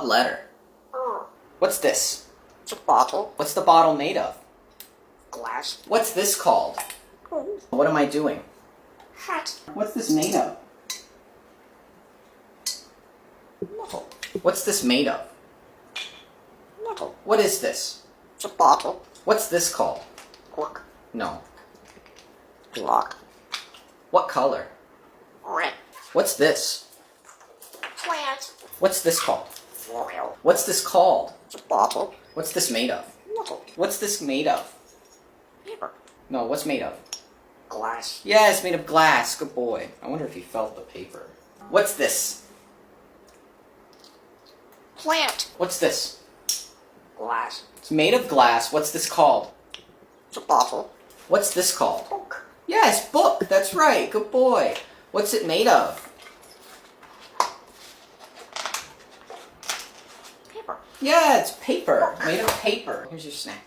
Letter. Oh, What's this? it's a bottle. What's the bottle made of? Glass. What's this called? Oh, What am I doing? hat. What's this made of? Metal. What's this made of? Metal. What is this? It's a bottle. What's this called? Cork. No. Block. What color? Red. What's this? Plant. What's this called? Foil. What's this called? It's a bottle. What's this made of? Metal. What's this made of? Paper. No, what's made of? Glass. Yeah, it's made of glass. Good boy. I wonder if he felt the paper. What's this? Plant. What's this? Glass. It's made of glass. What's this called? It's a bottle. What's this called? Book. Yes, book. That's right. Good boy. What's it made of? Paper. Yeah, it's paper. Made of paper. Here's your snack.